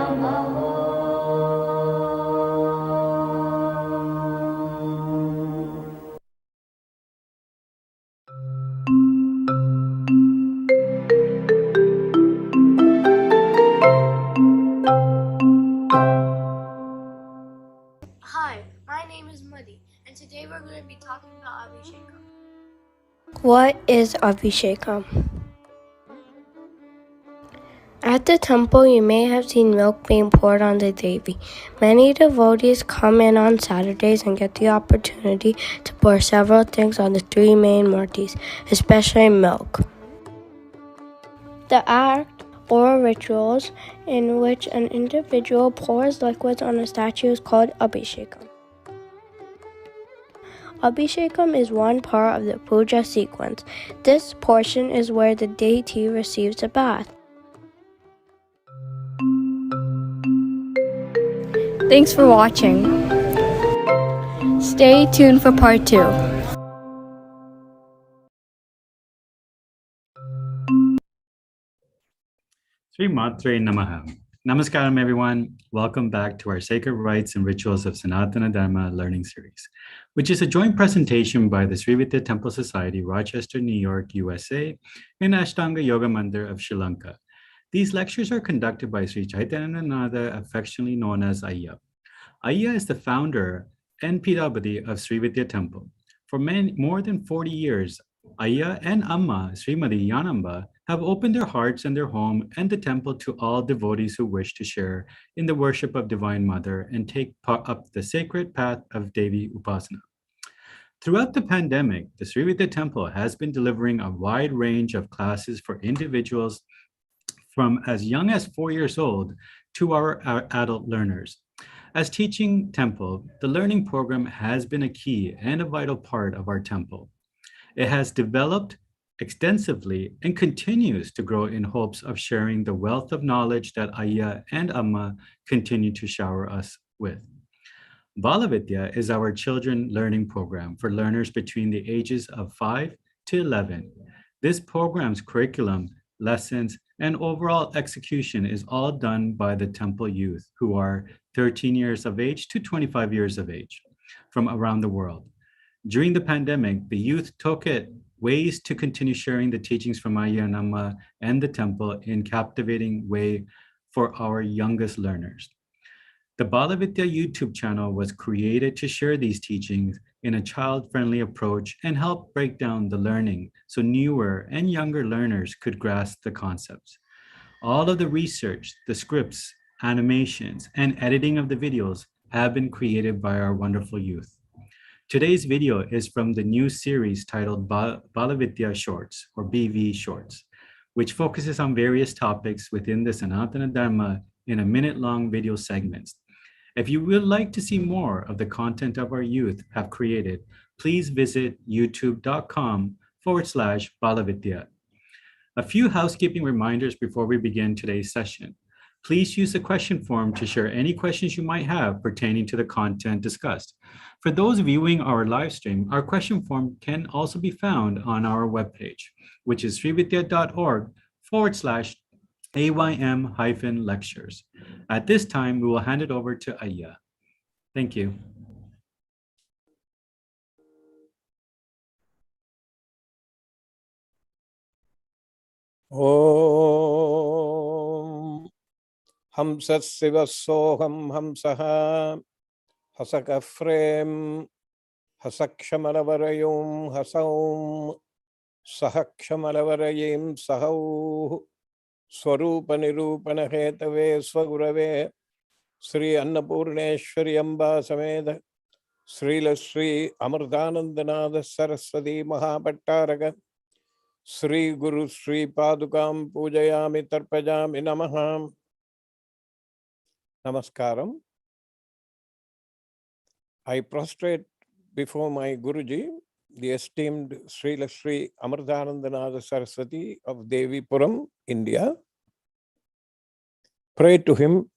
Hi, my name is Muddy, and today we're going to be talking about Abhishekam. What is Abhishekam? At the temple, you may have seen milk being poured on the Devi. Many devotees come in on Saturdays and get the opportunity to pour several things on the three main murtis, especially milk. The act or rituals in which an individual pours liquids on a statue is called Abhishekam. Abhishekam is one part of the puja sequence. This portion is where the deity receives a bath. Thanks for watching. Stay tuned for part 2. Sri Matre Namaha. Namaskaram, everyone. Welcome back to our Sacred Rites and Rituals of Sanatana Dharma learning series, which is a joint presentation by the Sri Vidya Temple Society, Rochester, New York, USA, and Ashtanga Yoga Mandir of Sri Lanka. These lectures are conducted by Sri Chaitanya, affectionately known as Ayya. Ayya is the founder and Pidabadi of Sri Vidya Temple. For more than 40 years, Ayya and Amma, Srimati Yanamba, have opened their hearts and their home and the temple to all devotees who wish to share in the worship of Divine Mother and take up the sacred path of Devi Upasana. Throughout the pandemic, the Sri Vidya Temple has been delivering a wide range of classes for individuals from as young as 4 years old to our adult learners. As teaching temple, the learning program has been a key and a vital part of our temple. It has developed extensively and continues to grow in hopes of sharing the wealth of knowledge that Ayya and Amma continue to shower us with. Balavidya is our children learning program for learners between the ages of 5 to 11. This program's curriculum, lessons, and overall execution is all done by the temple youth who are 13 years of age to 25 years of age from around the world. During the pandemic, the youth took it ways to continue sharing the teachings from Ayya and Amma and the temple in captivating way for our youngest learners. The Balavidya YouTube channel was created to share these teachings in a child-friendly approach and help break down the learning so newer and younger learners could grasp the concepts. All of the research, the scripts, animations, and editing of the videos have been created by our wonderful youth. Today's video is from the new series titled Balavidya Shorts, or BV Shorts, which focuses on various topics within the Sanatana Dharma in a minute-long video segments. If you would like to see more of the content of our youth have created, please visit youtube.com/Balavidya. A few housekeeping reminders before we begin today's session. Please use the question form to share any questions you might have pertaining to the content discussed. For those viewing our live stream, our question form can also be found on our webpage, which is srividya.org/AYM-lectures. At this time, we will hand it over to Ayya. Thank you. Om Hamsasiva Soham Hamsaha Hasaka Frame Hasakshamalavarayum Hasaum Sahakshamalavarayim Sahau Swarupa Nirupana Hetave Swagurave Sri Annapurneshwari Amba Sameda Srila Sri Amrdanandanada Saraswati Mahapattaraga Sri Guru Sri Padukam Pujayami Tarpajami Namaham. Namaskaram. I prostrate before my Guruji, the esteemed Srila Sri Amrdanandanada Saraswati of Devipuram, India. Pray to him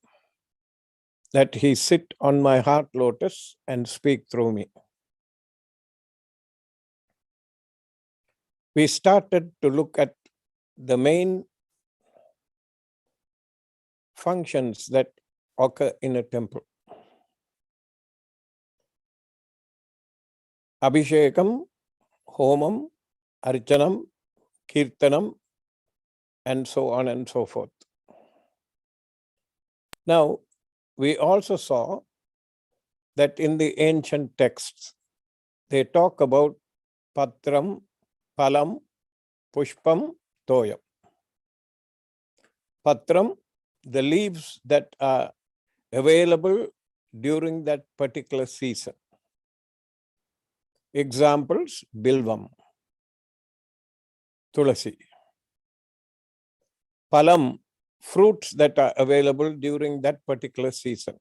that he sit on my heart lotus and speak through me. We started to look at the main functions that occur in a temple. Abhishekam, Homam, Archanam, Kirtanam, and so on and so forth. Now, we also saw that in the ancient texts, they talk about Patram, Palam, Pushpam, Toyam. Patram, the leaves that are available during that particular season. Examples, Bilvam, Tulasi. Palam, fruits that are available during that particular season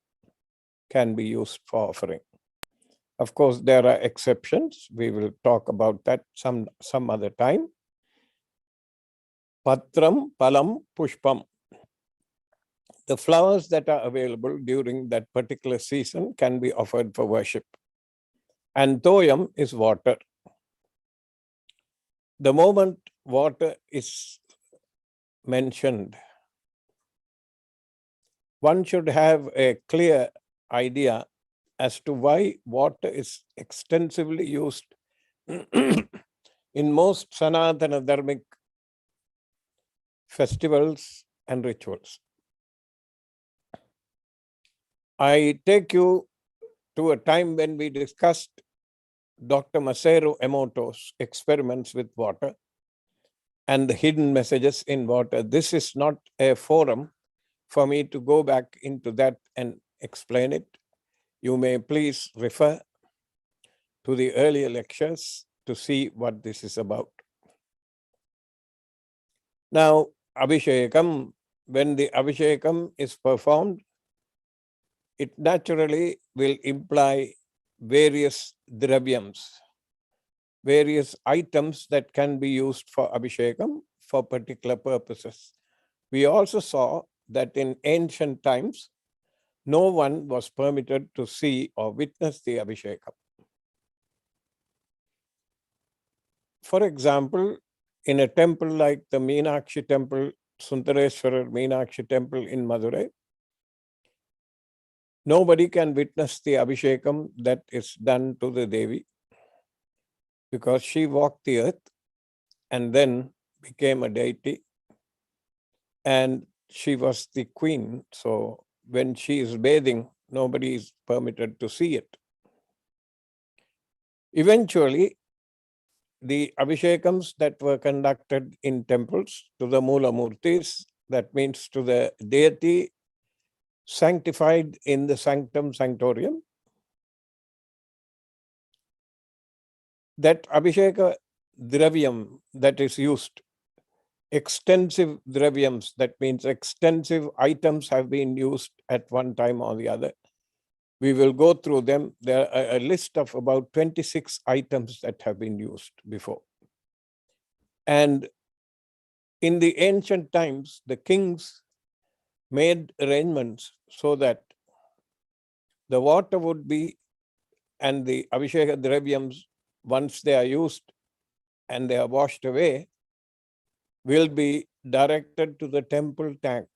can be used for offering. Of course, there are exceptions. We will talk about that some other time. Patram, Palam, Pushpam. The flowers that are available during that particular season can be offered for worship. And Toyam is water. The moment water is mentioned, one should have a clear idea as to why water is extensively used in most Sanātana dharmic festivals and rituals. I take you to a time when we discussed Dr. Masaru Emoto's experiments with water and the hidden messages in water. This is not a forum for me to go back into that and explain it. You may please refer to the earlier lectures to see what this is about. Now, Abhishekam, when the Abhishekam is performed, it naturally will imply various dravyams, various items that can be used for Abhishekam for particular purposes. We also saw that in ancient times, no one was permitted to see or witness the Abhishekam. For example, in a temple like the Meenakshi temple, Sundareswarar Meenakshi temple in Madurai, nobody can witness the Abhishekam that is done to the Devi because she walked the earth and then became a deity and she was the queen. So when she is bathing, nobody is permitted to see it. Eventually, the Abhishekams that were conducted in temples to the Mula Murtis, that means to the deity sanctified in the sanctum sanctorium, that Abhisheka dravyam that is used, extensive dravyams, that means extensive items have been used at one time or the other. We will go through them. There are a list of about 26 items that have been used before. And in the ancient times, the kings made arrangements so that the water would be, and the Abhisheka dravyams, once they are used and they are washed away, will be directed to the temple tank.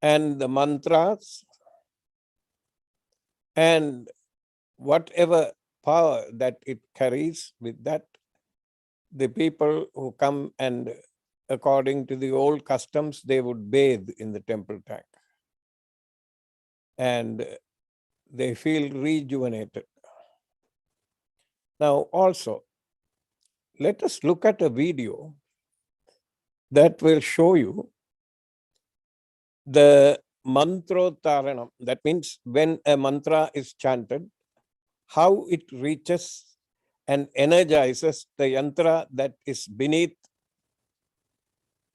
And the mantras and whatever power that it carries, with that, the people who come and according to the old customs, they would bathe in the temple tank. And they feel rejuvenated. Now also, let us look at a video that will show you the mantrottaranam. That means when a mantra is chanted, how it reaches and energizes the yantra that is beneath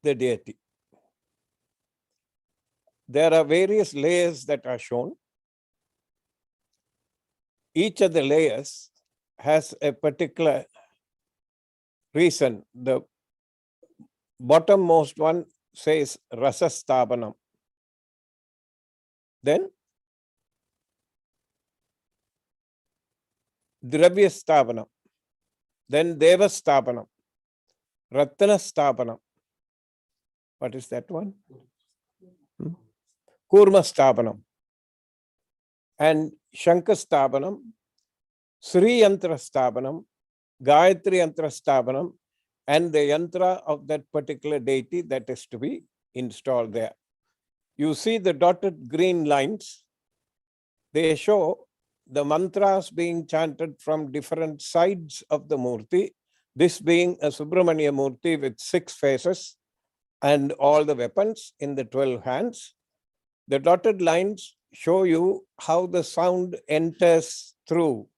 the deity. There are various layers that are shown. Each of the layers has a particular reason. The bottommost one says Rasastapanam. Then Dravyastapanam. Then Devastapanam, Ratanastapanam, What is that one? Kurma Stapanam. And Shankha Stapanam, Sri Yantra Stapanam, Gayatri Yantra Stapanam, and the yantra of that particular deity that is to be installed there. You see the dotted green lines, they show the mantras being chanted from different sides of the murti, this being a Subramanya murti with 6 faces and all the weapons in the 12 hands. The dotted lines show you how the sound enters through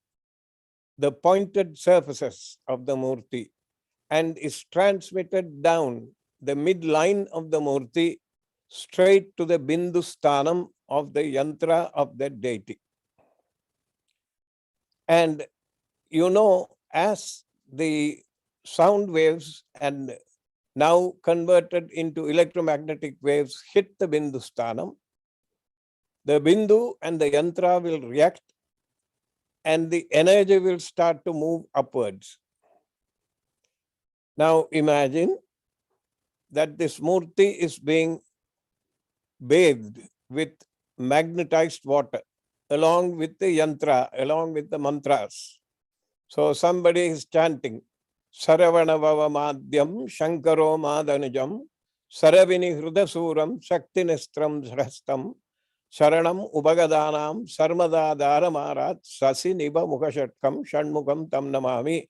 the pointed surfaces of the murti and is transmitted down the midline of the murti straight to the bindu sthanam of the yantra of that deity. And you know, as the sound waves and now converted into electromagnetic waves hit the bindu sthanam, the bindu and the yantra will react and the energy will start to move upwards. Now imagine that this murti is being bathed with magnetized water along with the yantra, along with the mantras. So somebody is chanting, Saravanavava Madhyam Shankaro Madanujam Saravini Hrudasuram Shaktinestram Srastam Sharanam Ubagadanam Sarmada Dharamarat Sasi Niba Mukashatkam Shanmukam Tam Namami,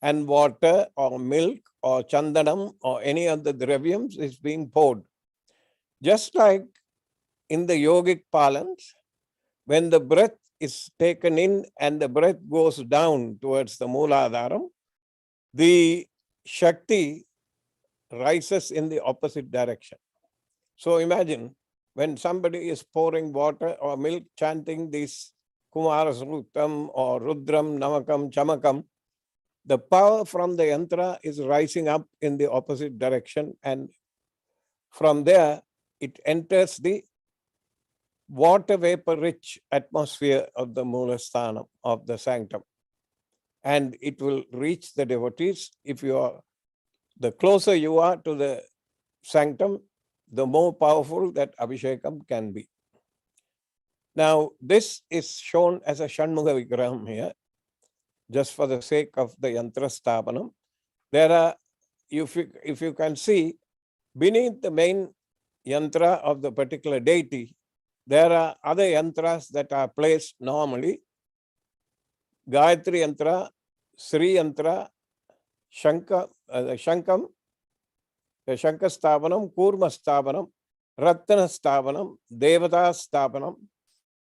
and water or milk or chandanam or any of the dravyams is being poured. Just like in the yogic parlance, when the breath is taken in and the breath goes down towards the Mooladharam, the Shakti rises in the opposite direction. So imagine when somebody is pouring water or milk, chanting this Kumara Sruttam or Rudram, Namakam, Chamakam, the power from the yantra is rising up in the opposite direction, and from there it enters the water vapor rich atmosphere of the Moolasthana of the sanctum, and it will reach the devotees. If you are, the closer you are to the sanctum, the more powerful that Abhishekam can be. Now this is shown as a Shanmukha Vigraham here, just for the sake of the yantra sthapanam. There are, if you can see, beneath the main yantra of the particular deity, there are other yantras that are placed normally. Gayatri yantra, Sri yantra, Shankam, the Shankha sthapanam, Kurma sthapanam, Ratana sthapanam, Devata sthapanam,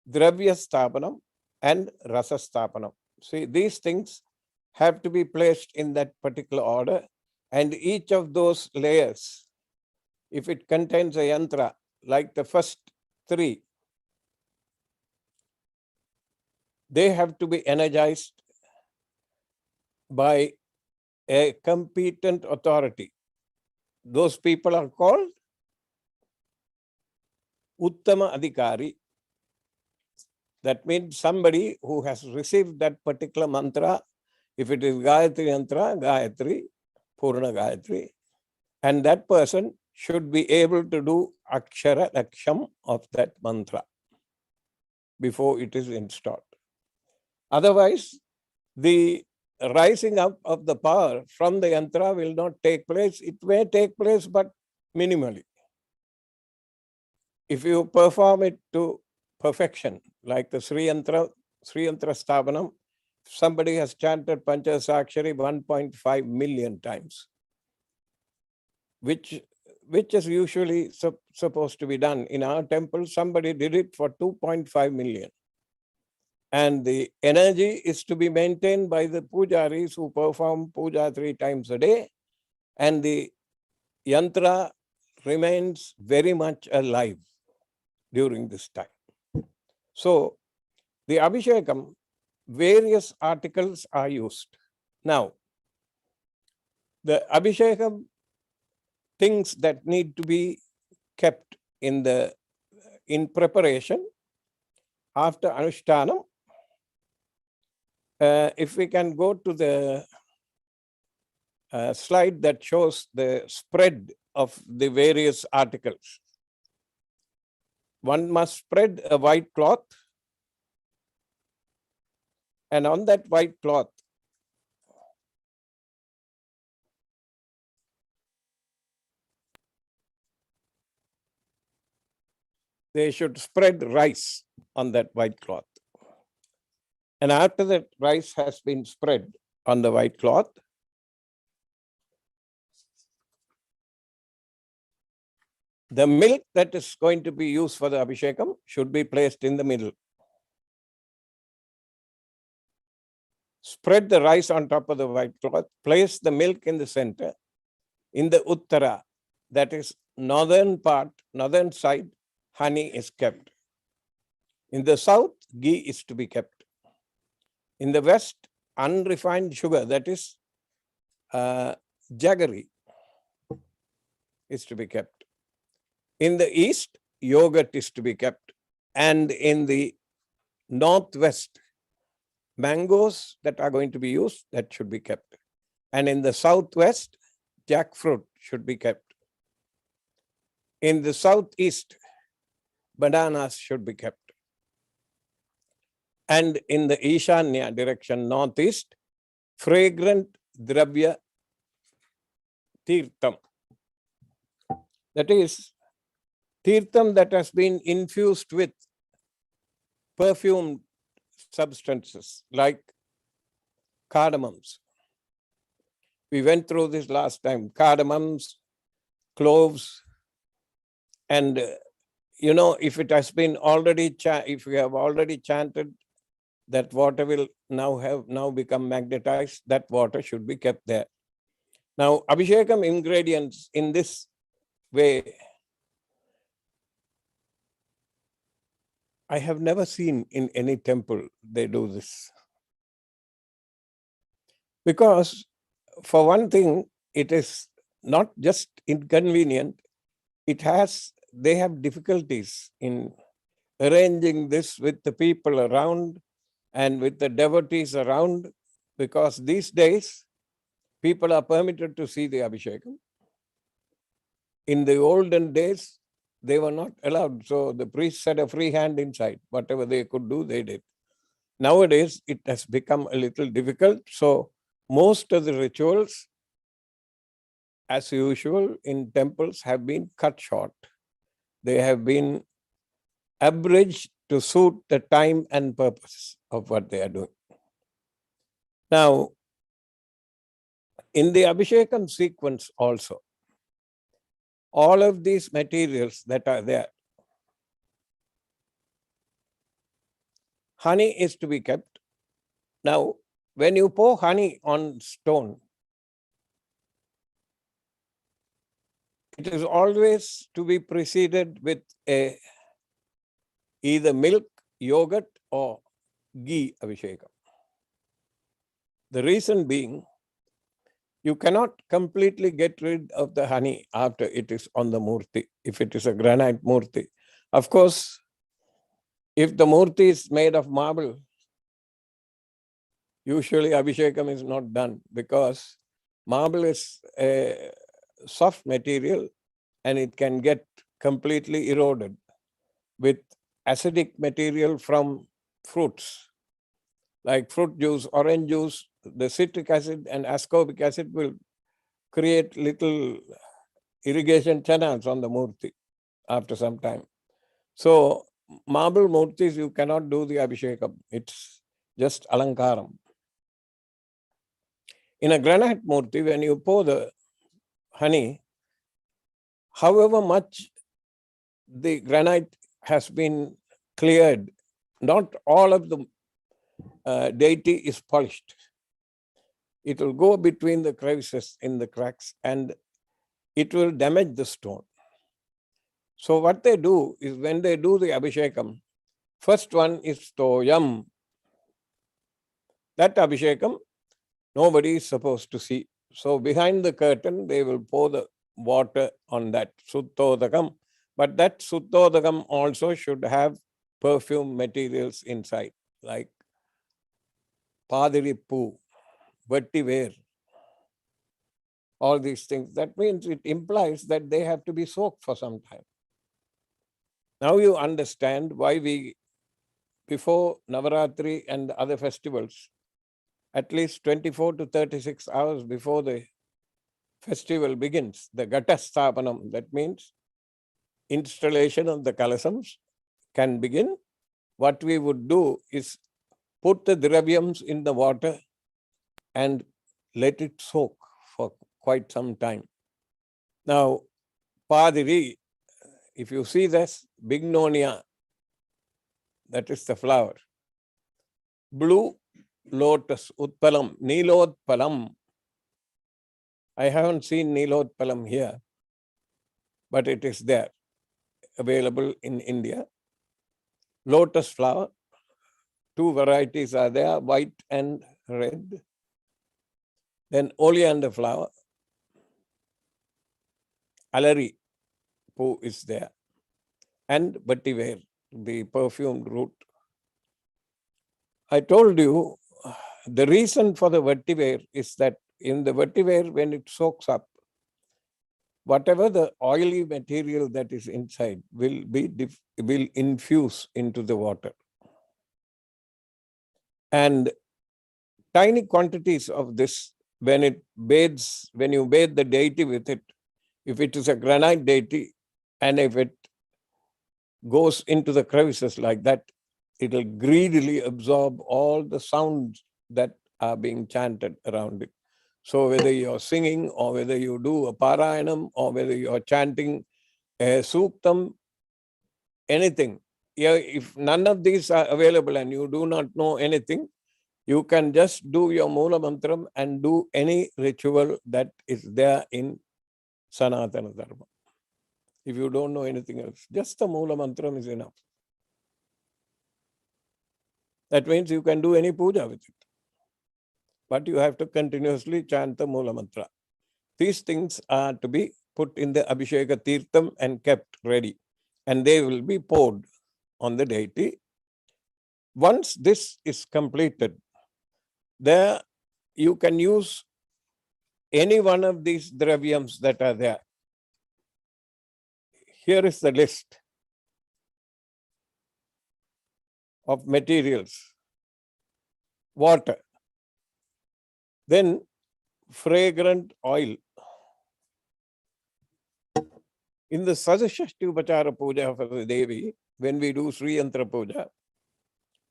Dravya sthapanam, and Rasa sthapanam. See, these things have to be placed in that particular order, and each of those layers, if it contains a yantra, like the first 3, they have to be energized by a competent authority. Those people are called Uttama Adhikari. That means somebody who has received that particular mantra. If it is Gayatri Yantra, Gayatri, Purna Gayatri, and that person should be able to do Akshara Laksham of that mantra before it is installed. Otherwise, the rising up of the power from the yantra will not take place. It may take place, but minimally. If you perform it to perfection, like the Sri Yantra Sthapanam, somebody has chanted Panchasakshari 1.5 million times, which is usually supposed to be done. In our temple, somebody did it for 2.5 million. And the energy is to be maintained by the pujaris who perform puja 3 times a day, and the yantra remains very much alive during this time. So the Abhishekam, various articles are used. Now, the Abhishekam things that need to be kept in preparation after Anushtanam. If we can go to the slide that shows the spread of the various articles. One must spread a white cloth, and on that white cloth, they should spread rice on that white cloth. And after that rice has been spread on the white cloth, the milk that is going to be used for the Abhishekam should be placed in the middle. Spread the rice on top of the white cloth, place the milk in the center. In the Uttara, that is northern part, northern side, honey is kept. In the south, ghee is to be kept. In the west, unrefined sugar, that is jaggery, is to be kept. In the east, yogurt is to be kept. And in the northwest, mangoes that are going to be used, that should be kept. And in the southwest, jackfruit should be kept. In the southeast, bananas should be kept. And in the Ishanya direction, northeast, fragrant dravya tirtham. That is, tirtham that has been infused with perfumed substances like cardamoms. We went through this last time, cardamoms, cloves, and if it has been already, if we have already chanted, that water will now become magnetized, that water should be kept there. Now, Abhishekam ingredients in this way, I have never seen in any temple they do this. Because for one thing, it is not just inconvenient, they have difficulties in arranging this with the people around and with the devotees around, because these days, people are permitted to see the Abhishekam. In the olden days, they were not allowed. So the priests had a free hand inside. Whatever they could do, they did. Nowadays, it has become a little difficult. So most of the rituals, as usual, in temples have been cut short. They have been abridged to suit the time and purpose of what they are doing. Now, in the Abhishekam sequence also, all of these materials that are there, honey is to be kept. Now, when you pour honey on stone, it is always to be preceded with either milk, yogurt, or ghee Abhishekam. The reason being, you cannot completely get rid of the honey after it is on the murti, if it is a granite murti. Of course, if the murti is made of marble, usually Abhishekam is not done, because marble is a soft material and it can get completely eroded with acidic material from fruits, like fruit juice, orange juice. The citric acid and ascorbic acid will create little irrigation channels on the murti after some time. So marble murtis, you cannot do the Abhishekam. It's just alankaram. In a granite murti, when you pour the honey, however much the granite has been cleared, not all of the deity is polished. It will go between the crevices in the cracks and it will damage the stone. So what they do is, when they do the Abhishekam, first one is Toyam. That Abhishekam, nobody is supposed to see. So behind the curtain, they will pour the water on that Suttodakam. But that Suttodakam also should have perfume materials inside, like Padiri Poo, Vatti Ver, all these things. That means it implies that they have to be soaked for some time. Now you understand why we, before Navaratri and other festivals, at least 24 to 36 hours before the festival begins, the Ghatastapanam, that means installation of the kalasams, can begin. What we would do is put the dravyams in the water and let it soak for quite some time. Now, Padiri, if you see this, Bignonia, that is the flower. Blue lotus, Utpalam, Nilotpalam. I haven't seen Nilotpalam here, but it is there, available in India. Lotus flower, two varieties are there, white and red. Then oleander flower, alari poo is there, and vetiver, the perfumed root. I told you the reason for the vetiver is that in the vetiver, when it soaks up, whatever the oily material that is inside will infuse into the water. And tiny quantities of this, when you bathe the deity with it, if it is a granite deity, and if it goes into the crevices like that, it will greedily absorb all the sounds that are being chanted around it. So whether you're singing, or whether you do a parayanam, or whether you're chanting a suktam, anything, if none of these are available and you do not know anything, you can just do your Mula Mantram and do any ritual that is there in Sanātana Dharma. If you don't know anything else, just the Mula Mantram is enough. That means you can do any puja with it. But you have to continuously chant the Mula Mantra. These things are to be put in the Abhisheka Tirtham and kept ready. And they will be poured on the deity. Once this is completed, there you can use any one of these dravyams that are there. Here is the list of materials. Water. Then fragrant oil. In the Sadashashti Upachara Puja for the Devi, when we do Sri Yantra Puja,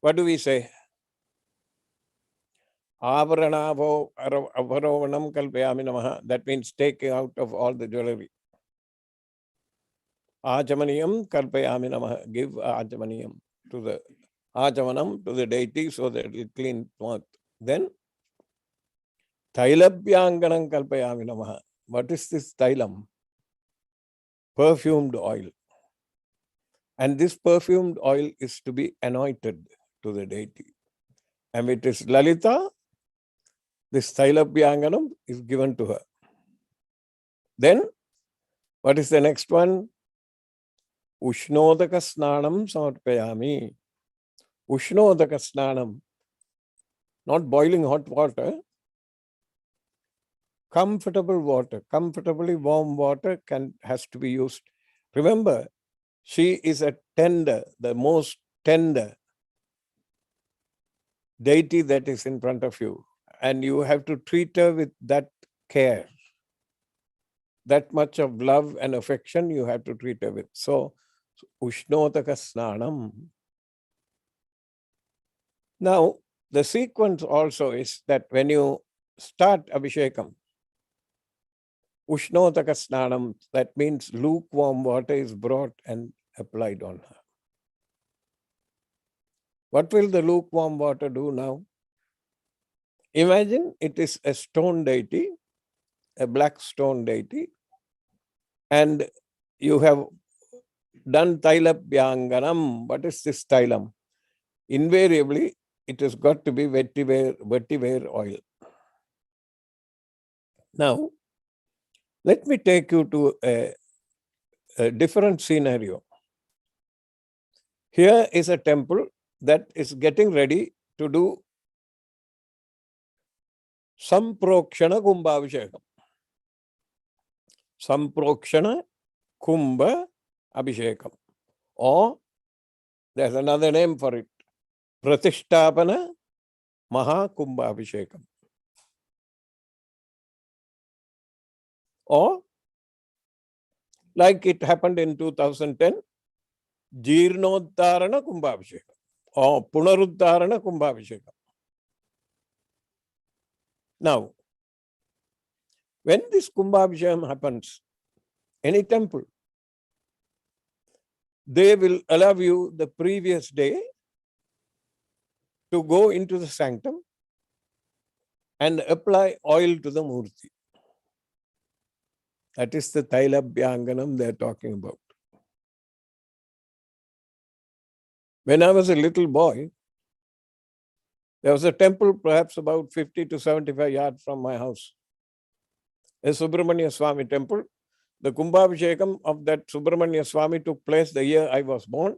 what do we say? Avaranavo avarovanam kalpayami namaha. That means taking out of all the jewelry. Achamaniyam kalpayami namaha. Give achamaniyam to the achamanam to the deity so that it cleans mouth. Then Tailabhyanganam kalpayami namaha. What is this tailam? Perfumed oil. And this perfumed oil is to be anointed to the deity. And it is Lalita, this Tailabhyanganam is given to her. Then, what is the next one? Ushnodaka snanam samarpayami. Ushnodaka snanam. Not boiling hot water. Comfortable water, comfortably warm water has to be used. Remember, she is a tender, the most tender deity that is in front of you. And you have to treat her with that care. That much of love and affection you have to treat her with. So, Ushnotaka Snanam. Now, the sequence also is that when you start Abhishekam, Ushnotaka Snanam, that means lukewarm water is brought and applied on her. What will the lukewarm water do now? Imagine it is a stone deity, a black stone deity, and you have done Tailabhyanganam. What is this Tailam? Invariably, it has got to be vetiver oil. Now, let me take you to a different scenario. Here is a temple that is getting ready to do Samprokshana Kumbhabhishekam. Samprokshana Kumbha Abhishekam. Or there's another name for it. Pratishtapana Maha Kumbha Abhishekam. Or like it happened in 2010, Jirnodharana Kumbha Abhishekam or Punarudharana Kumbha Abhishekam. Now, when this Kumbha Abhishekam happens, any temple, they will allow you the previous day to go into the sanctum and apply oil to the murti. That is the Tailabhyanganam they are talking about. When I was a little boy, there was a temple perhaps about 50 to 75 yards from my house. A Subramanya Swami temple. The Kumbhabhishekam of that Subramanya Swami took place the year I was born.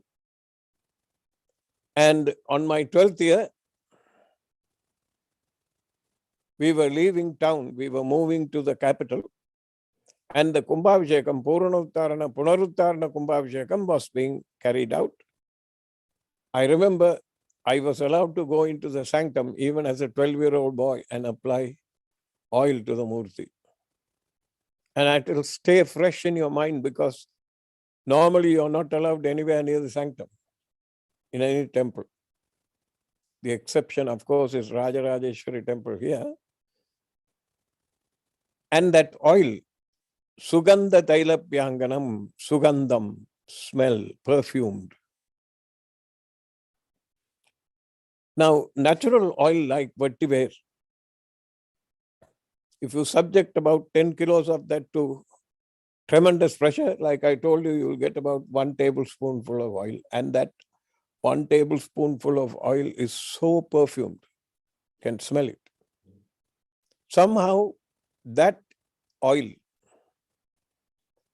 And on my 12th year, we were leaving town. We were moving to the capital. And the Kumbhabhishekam, Purnaruttarana, Punaruttarana Kumbhabhishekam was being carried out. I remember I was allowed to go into the sanctum even as a 12-year-old boy and apply oil to the murti. And it will stay fresh in your mind because normally you're not allowed anywhere near the sanctum in any temple. The exception, of course, is Rajarajeswari Temple here. And that oil, Sugandha Tailabhyanganam, Sugandham, smell, perfumed. Now, natural oil like vetiver, if you subject about 10 kilos of that to tremendous pressure, like I told you, you will get about 1 tablespoonful of oil. And that 1 tablespoonful of oil is so perfumed, you can smell it. Somehow, that oil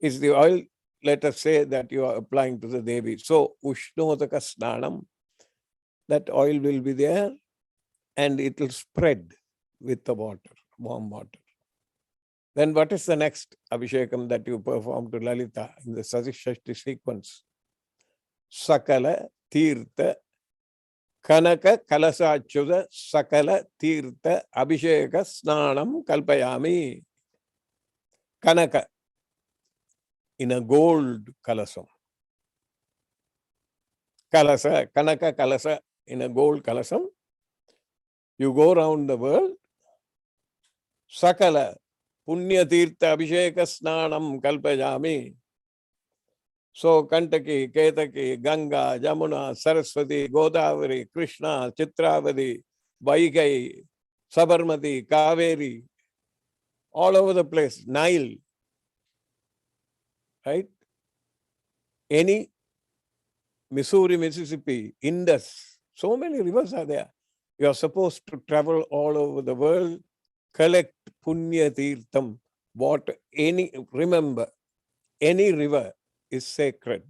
is the oil, let us say, that you are applying to the Devi. So, Ushnodaka Snanam, that oil will be there and it will spread with the water, warm water. Then what is the next Abhishekam that you perform to Lalita in the Sadishashti sequence? Sakala Tirtha Kanaka Kalasachyuda Sakala Tirtha Abhisheka Snanam Kalpayami. Kanaka in a gold kalasam. Kalasa, Kanaka Kalasa in a gold kalasam. You go around the world. Sakala Punya Tirtha Abhisheka Snanam Kalpayami. So Kantaki, Ketaki, Ganga, Jamuna, Saraswati, Godavari, Krishna, Chitravadi, Vaigai, Sabarmati, Kaveri, all over the place, Nile, right? Any Missouri, Mississippi, Indus, so many rivers are there. You are supposed to travel all over the world, collect Punya Tirtham, remember, any river is sacred.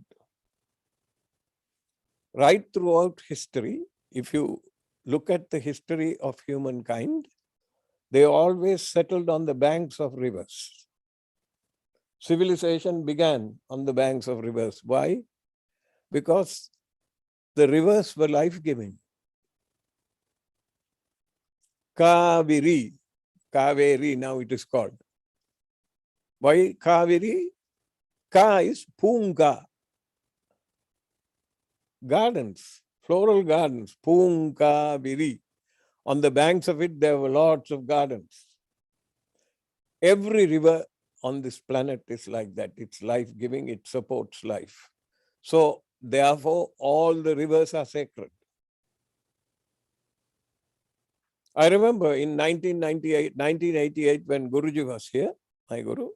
Right throughout history, if you look at the history of humankind, they always settled on the banks of rivers. Civilization began on the banks of rivers. Why? Because the rivers were life-giving. Kaveri, now it is called. Why Kaveri? Ka is Punga. Gardens, floral gardens, Punkaviri. On the banks of it, there were lots of gardens. Every river on this planet is like that. It's life-giving, it supports life. So, therefore, all the rivers are sacred. I remember in 1988, when Guruji was here, my Guru,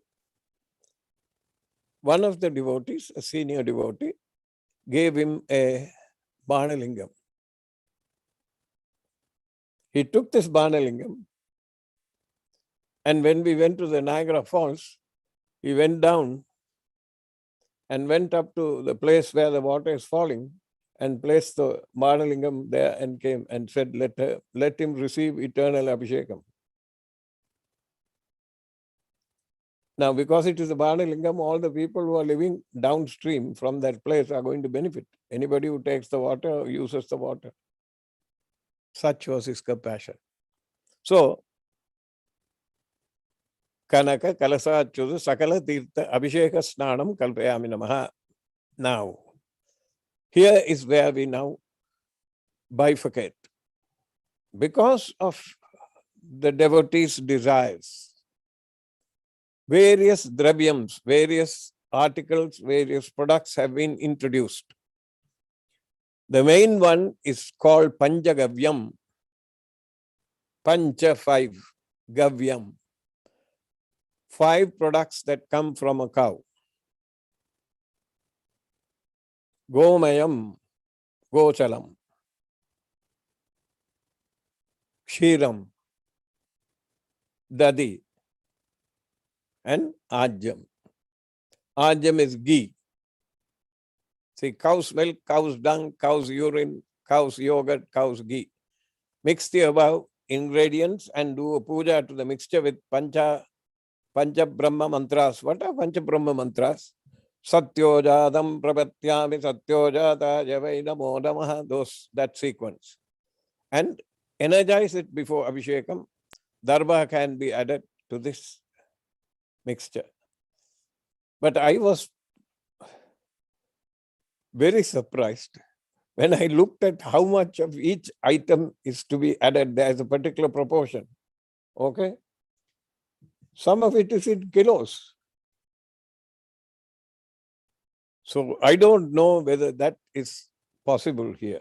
one of the devotees, a senior devotee, gave him a Banalingam. He took this Banalingam, and when we went to the Niagara Falls, he went down and went up to the place where the water is falling and placed the Banalingam there and came and said, let him receive eternal Abhishekam. Now, because it is a Bhanalingam, all the people who are living downstream from that place are going to benefit. Anybody who takes the water, uses the water. Such was his compassion. So, Kanaka Kalasachudha Sakala Tirtha Abhisheka Snanam Kalpayami Namaha. Now, here is where we now bifurcate. Because of the devotees' desires, various dravyams, various articles, various products have been introduced. The main one is called Panchagavyam. Pancha 5, Gavyam. 5 products that come from a cow. Gomayam, Gochalam, Kshiram, Dadi, and Ajam. Ajam is ghee. See, cow's milk, cow's dung, cow's urine, cow's yogurt, cow's ghee. Mix the above ingredients and do a puja to the mixture with Pancha Brahma mantras. What are Pancha Brahma mantras? Satyojadam prapatyami satyojata javai namo namaha. That sequence. And energize it before Abhishekam. Dharma can be added to this mixture. But I was very surprised when I looked at how much of each item is to be added. There is a particular proportion. Okay? Some of it is in kilos. So I don't know whether that is possible here.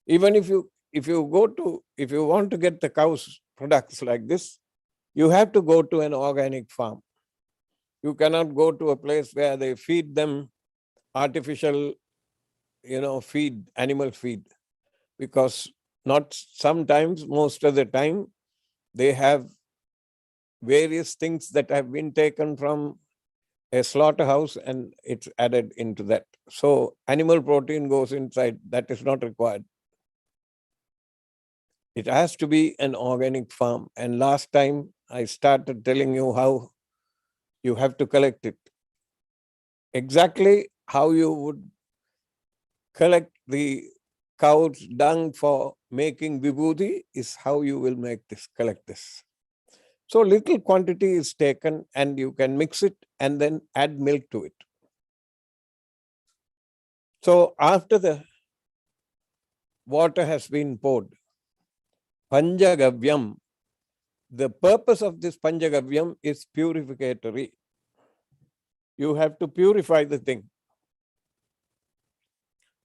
Even if you want to get the cow's products like this, you have to go to an organic farm. You cannot go to a place where they feed them artificial, feed, animal feed, because sometimes, most of the time, they have various things that have been taken from a slaughterhouse and it's added into that. So animal protein goes inside. That is not required. It has to be an organic farm. And last time I started telling you how you have to collect it. Exactly how you would collect the cow's dung for making vibhuti is how you will collect this. So little quantity is taken and you can mix it and then add milk to it. So after the water has been poured, Panchagavyam, the purpose of this Panchagavyam is purificatory. You have to purify the thing.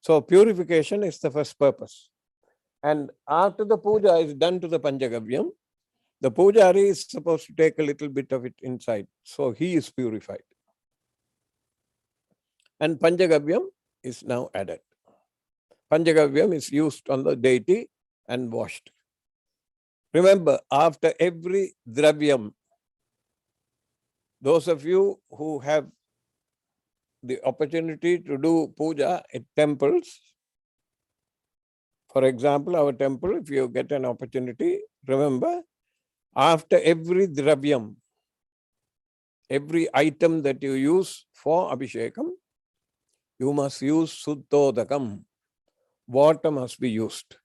So purification is the first purpose. And after the puja is done to the Panchagavyam, the pujari is supposed to take a little bit of it inside. So he is purified. And Panchagavyam is now added. Panchagavyam is used on the deity and washed. Remember, after every dravyam, those of you who have the opportunity to do puja at temples, for example, our temple, if you get an opportunity, remember, after every dravyam, every item that you use for Abhishekam, you must use Suddhodakam. Water must be used.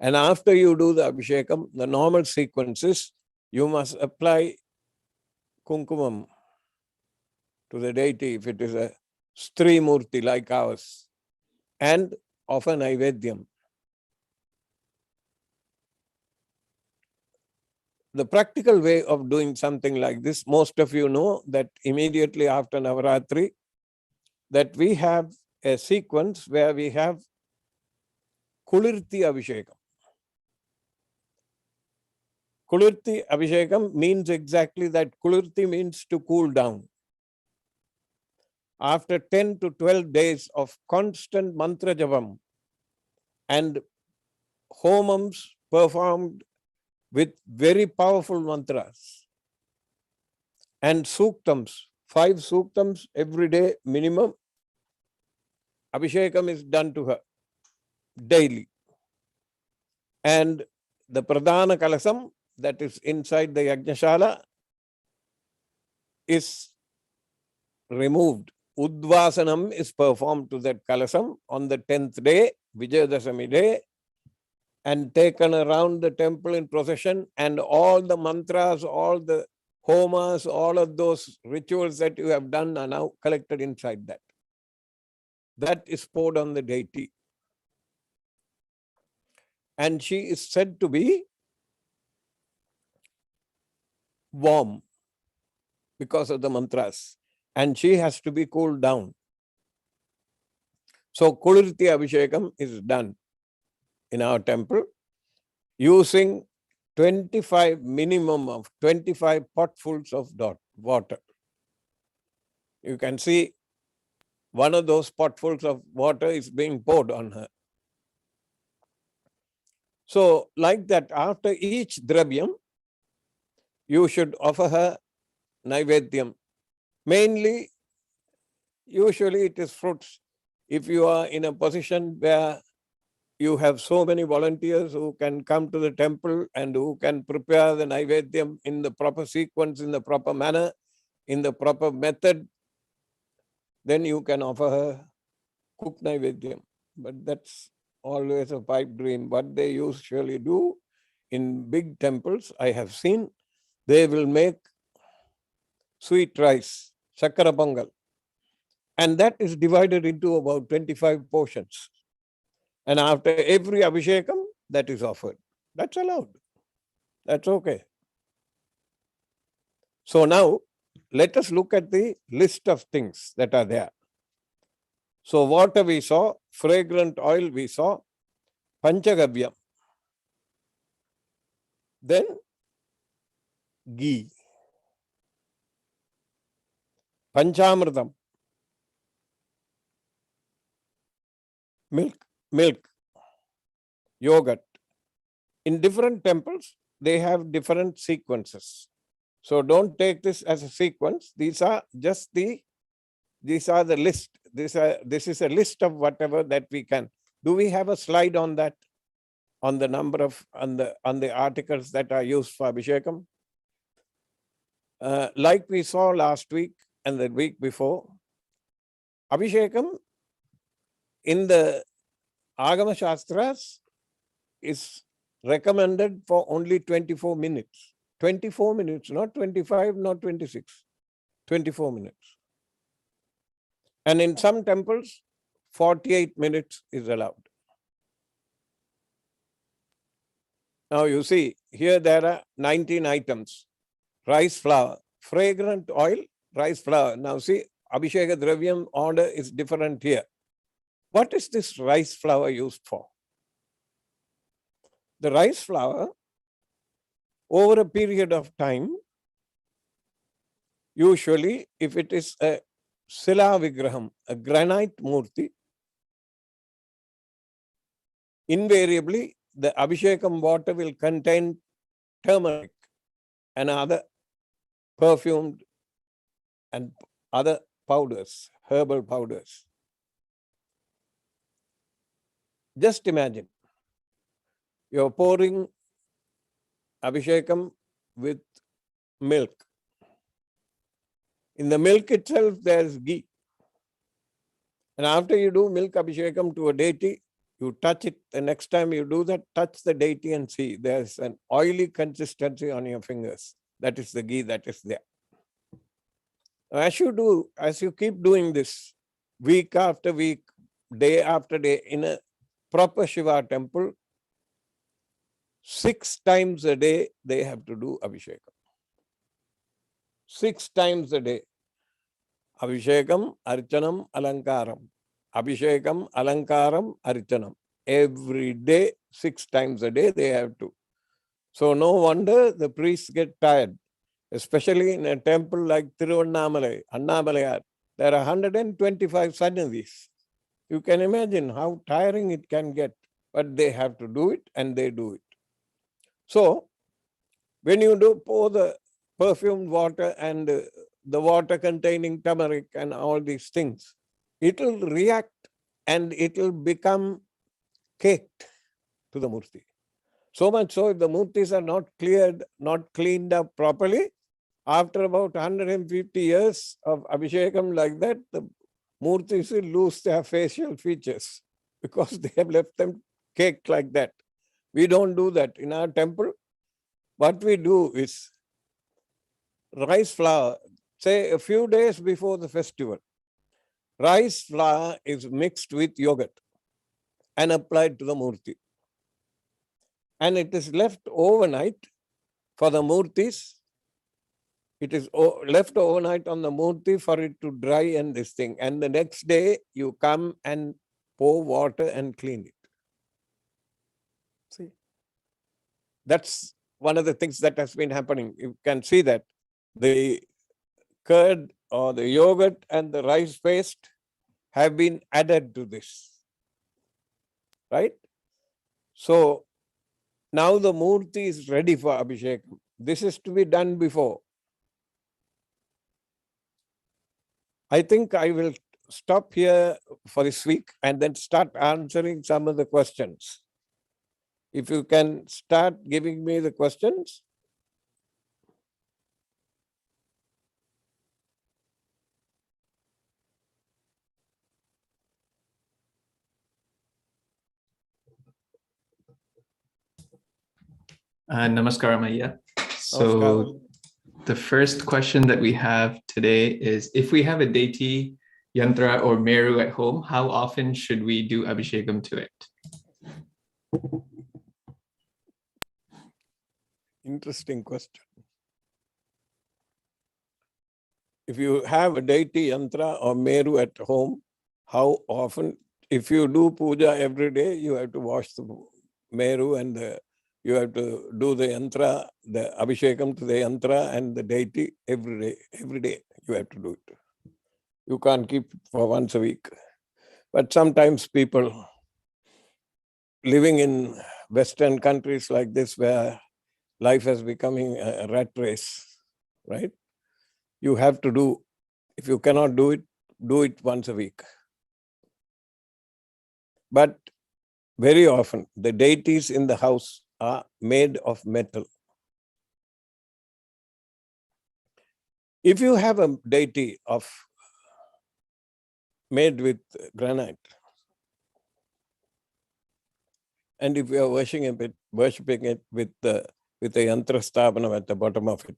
And after you do the Abhishekam, the normal sequence is you must apply Kunkumam to the deity if it is a Stri Murti like ours, and offer Naivedyam. The practical way of doing something like this, most of you know that immediately after Navaratri, that we have a sequence where we have Kulirti Abhishekam. Kulirti Abhishekam means exactly that. Kulirti means to cool down. After 10 to 12 days of constant mantra javam and homams performed with very powerful mantras and suktams, 5 suktams every day minimum, Abhishekam is done to her daily. And the Pradhana Kalasam that is inside the Yajnashala is removed. Udvasanam is performed to that kalasam on the 10th day, Vijayadasami day, and taken around the temple in procession, and all the mantras, all the homas, all of those rituals that you have done are now collected inside that. That is poured on the deity. And she is said to be warm because of the mantras, and she has to be cooled down. So Kulirti Abhishekam is done in our temple using minimum of 25 potfuls of water. You can see one of those potfuls of water is being poured on her. So like that, after each dravyam, you should offer her naivedyam. Mainly, usually it is fruits. If you are in a position where you have so many volunteers who can come to the temple and who can prepare the naivedyam in the proper sequence, in the proper manner, in the proper method, then you can offer her cooked naivedyam. But that's always a pipe dream. What they usually do in big temples, I have seen, they will make sweet rice, chakara pongal, and that is divided into about 25 portions. And after every Abhishekam, that is offered. That's allowed. That's okay. So now, let us look at the list of things that are there. So water we saw, fragrant oil we saw, panchagavyam. Then ghee, panchamritam, milk, yogurt. In different temples, they have different sequences. So don't take this as a sequence. These are just the list. This is a list of whatever that we can. Do we have a slide on that? On the number of, on the articles that are used for Abhishekam? Like we saw last week and the week before, Abhishekam in the Agama Shastras is recommended for only 24 minutes. 24 minutes, not 25, not 26. 24 minutes. And in some temples, 48 minutes is allowed. Now you see, here there are 19 items. Rice flour, fragrant oil, rice flour. Now see, Abhisheka Dravyam order is different here. What is this rice flour used for? The rice flour, over a period of time, usually if it is a Sila Vigraham, a granite murti, invariably the Abhishekam water will contain turmeric and other perfumed and other powders, herbal powders. Just imagine, you're pouring Abhishekam with milk. In the milk itself, there's ghee. And after you do milk Abhishekam to a deity, you touch it. The next time you do that, touch the deity and see there's an oily consistency on your fingers. That is the ghee that is there. As you keep doing this week after week, day after day in a proper Shiva temple, 6 times a day they have to do Abhishekam. 6 times a day. Abhishekam, Archanam, Alankaram. Abhishekam, Alankaram, Archanam. Every day, 6 times a day they have to. So no wonder the priests get tired, especially in a temple like Tiruvannamalai, Annamalayar. There are 125 Sannidhis. You can imagine how tiring it can get, but they have to do it and they do it. So when you do pour the perfumed water and the water containing turmeric and all these things, it will react and it will become caked to the murti. So much so, if the murtis are not cleared, not cleaned up properly, After about 150 years of Abhishekam like that, the Murtis will lose their facial features because they have left them caked like that. We don't do that in our temple. What we do is rice flour, say a few days before the festival, rice flour is mixed with yogurt and applied to the Murti. And it is left overnight for the Murtis. It is left overnight on the Murti for it to dry and this thing. And the next day you come and pour water and clean it. See, that's one of the things that has been happening. You can see that the curd or the yogurt and the rice paste have been added to this, right? So now the Murti is ready for Abhishekam. This is to be done before. I think I will stop here for this week and then start answering some of the questions. If you can start giving me the questions. Namaskaram, Ayya. So Namaskaram. the first question that we have today is, if we have a deity, Yantra or Meru at home, how often should we do Abhishekam to it? Interesting question. If you have a deity, Yantra or Meru at home, how often? If you do puja every day, you have to wash the Meru and you have to do the Yantra, the Abhishekam to the Yantra and the deity every day. Every day you have to do it. You can't keep it for once a week. But sometimes people living in Western countries like this, where life is becoming a rat race, right? You have to do, if you cannot do it once a week. But very often, the deities in the house are made of metal. If you have a deity made with granite, and if you are worshipping it with the Yantra Sthapanam at the bottom of it,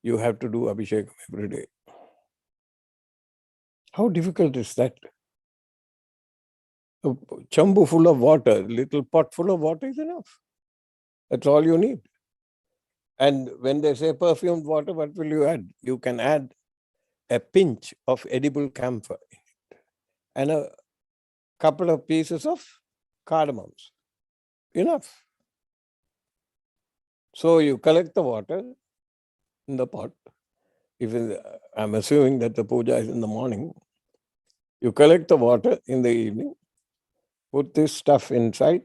you have to do Abhishekam every day. How difficult is that? A chambu full of water, little pot full of water is enough. That's all you need. And when they say perfumed water, what will you add? You can add a pinch of edible camphor in it and a couple of pieces of cardamoms. Enough. So you collect the water in the pot. I'm assuming that the puja is in the morning. You collect the water in the evening, put this stuff inside,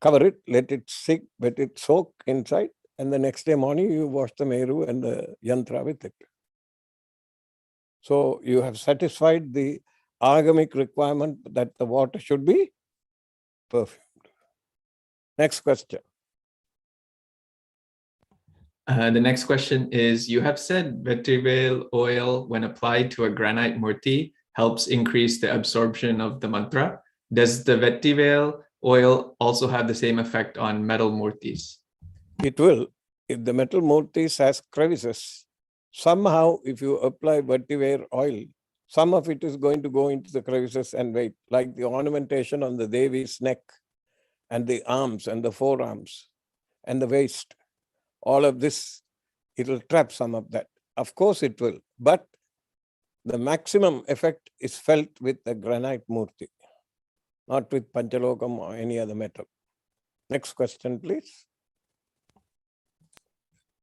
cover it, let it soak inside, and the next day morning you wash the Meru and the Yantra with it. So you have satisfied the agamic requirement that the water should be perfumed. Next question. The next question is, you have said vetiver oil, when applied to a granite murti, helps increase the absorption of the mantra. Does the vetiver oil also have the same effect on metal murtis? It will. If the metal murtis has crevices, somehow if you apply vetiver oil, some of it is going to go into the crevices and wait, like the ornamentation on the Devi's neck and the arms and the forearms and the waist. All of this, it will trap some of that. Of course it will, but the maximum effect is felt with the granite murti, not with panchalokam or any other metal. Next question, please.